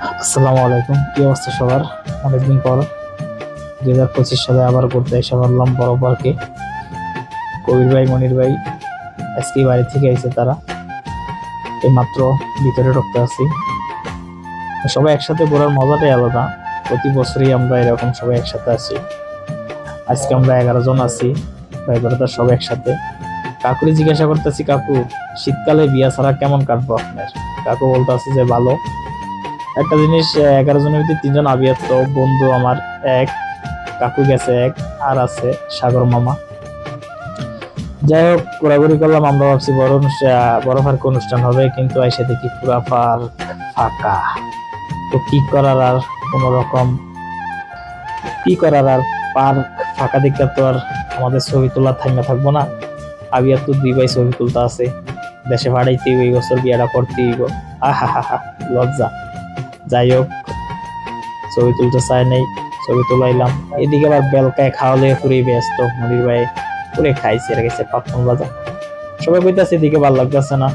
আসসালামু আলাইকুম, কি অবস্থা সবার? অনেকদিন পর 2025 সালে আবার ঘুরতে এসে পারলাম বড় পার্কে। কবির ভাই, মনির ভাই আজকে বাড়ি থেকে আইছে, তারা এই মাত্র ভিতরে ঢুকতে আসি। সবাই একসাথে ঘোরার মজাটাই আলাদা। প্রতি বছরই আমরা এরকম সবাই একসাথে আছি। আজকে আমরা 11 জন আছি, ভাই ব্রাদার সব একসাথে। কাকুরে জিজ্ঞাসা করতেছি, কাকু শীতকালে বিয়া ছাড়া কেমন কাটবো আপনার? কাকু বলতেছে যে ভালো। একটা জিনিস, 11 জনের ভিতরে 3 জন আবিয়াত বন্ধু আমার। এক কাকু গেছে, এক আর আছে সাগর মামা। যাই হোক, ঘোরাঘুরি করলাম। আমরা ভাবছি বড় পার্ক অনুষ্ঠান হবে, কিন্তু এসে দেখি পুরা পার্ক ফাঁকা। তো কি করার আর, কোন রকম কি করার আর, পার্ক ফাঁকা দেখতে তো আর আমাদের ছবি তোলা থাকবো না। আবিয়ার তো 2 ভাই ছবি তুলতে আছে, দেশে ভাড়াইতে এই বছর বিয়াটা করতে হইব। আহা হা হা, লজ্জা। যাই হোক, ছবি তুলতে চাই নাই, ছবি তুলাইলাম। এদিকে আবার বেলকায় খাওয়ালে পুরে ব্যস্ত। মনির ভাই পুরে খাইছে, রেখেছে পাপন বাজা। সবাই কইতাছে এদিকে ভালো লাগতেছে না।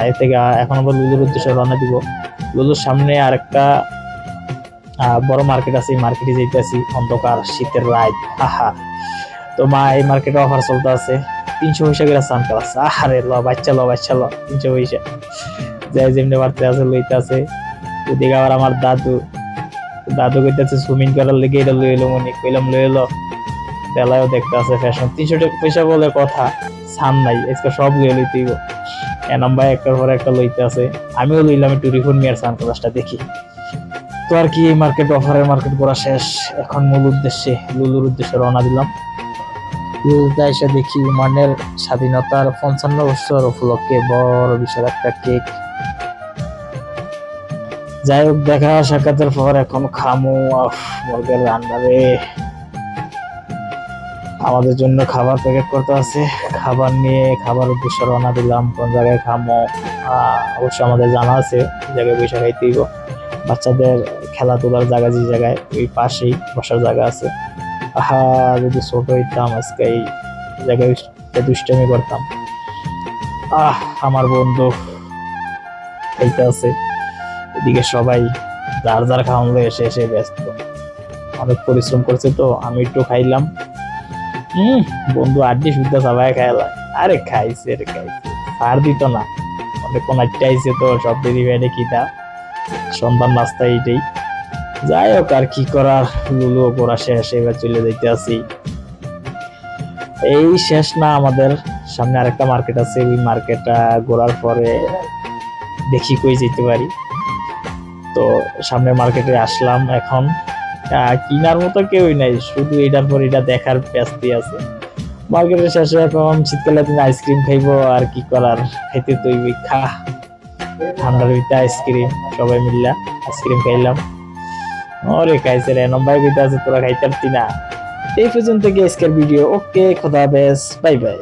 এর থেকে এখন আবার লুলুর উদ্দেশ্যে রওনা দিব। লুলুর সামনে আরেকটা বড় মার্কেট আছে, এই মার্কেটে যাইতেছি। অন্ধকার শীতের রাত, আহা। তো মা, এই মার্কেটে অফার চলতে আছে, 300 পয়সা করে চান ক্লাস। আরে বাচ্চা ল 300 পয়সা। যাই যেমনি বাড়তে আছে লইতে আছে। ওদিকে আবার আমার দাদু দাদু কইতেছে সুইমিং করার লেগে এটা লই এলো। মনে কইলাম লই এলো, বেলায়ও দেখতে আছে ফ্যাশন। 300 পয়সা বলে কথা, ছান নাই আজকে, সব লই লইতেইব। এনাম ভাই একটার পর একটা লইতে আছে, আমিও লইলাম একটু রিফোন মিয়ার সানগ্লাসটা দেখি। তো আর কি, এই মার্কেট, অফারের মার্কেট করা শেষ। এখন মূল উদ্দেশ্যে, লুলুর উদ্দেশ্যে রওনা দিলাম। লুলুতে এসে দেখি ওমানের স্বাধীনতার 55 বছর উপলক্ষে বড় বিশাল একটা কেক। যাই হোক, দেখা সাক্ষাতের পর এখন খামু। মুরগের রান্না রে, আমাদের জন্য খাবার প্যাকেট করতে আছে। খাবার নিয়ে খাবার উদ্দেশ্যে রওনা দিলাম। কোন জায়গায় খামো অবশ্য আমাদের জানা আছে, জায়গায় বসে খাইতেইব। বাচ্চাদের খেলাধুলার জায়গা, যে জায়গায় ওই পাশেই বসার জায়গা আছে। আহা, যদি ছোট হইতাম আজকে এই জায়গায় দুষ্টামি করতাম। আমার বন্ধু খাইতে আছে, এদিকে সবাই যার যার খাওয়ানো এসে এসে ব্যস্ত। অনেক পরিশ্রম করছে, তো আমি একটু খাইলাম। বন্ধু আড্ডি শুদ্ধ সবাই খাইলাম। আরে খাইছে রে খাইছে, আর দিত না। অনেক কোন আড্ডা আইছে, তো সব দিদি ভাইরে কিটা সন্ধান নাস্তা এইটাই। যাই হোক, আর কি করার, লুলু ঘোরা শেষ, এবার চলে যাইতে আছি। এই শেষ না, আমাদের সামনে আরেকটা মার্কেট আছে। ওই মার্কেটটা ঘোরার পরে দেখি কই যেতে পারি। তো সামনের মার্কেটে আসলাম। এখন কিনার মতো কেউই নাই, শুধু এটার পর এটা দেখার ব্যস্তি আছে। মার্কেটের শেষে এখন শীতকালে তুমি আইসক্রিম খাইবো, আর কি করার, খাইতে তুই খা। ঠান্ডার ভিতরে আইসক্রিম, সবাই মিললা আইসক্রিম খাইলাম। ওরে খাইছে রে, নম্বর ভিতরে আছে, তোরা খাইতে পারতি না। এই পর্যন্ত আজকের ভিডিও। ওকে, খোদা হাফেজ, বাই বাই।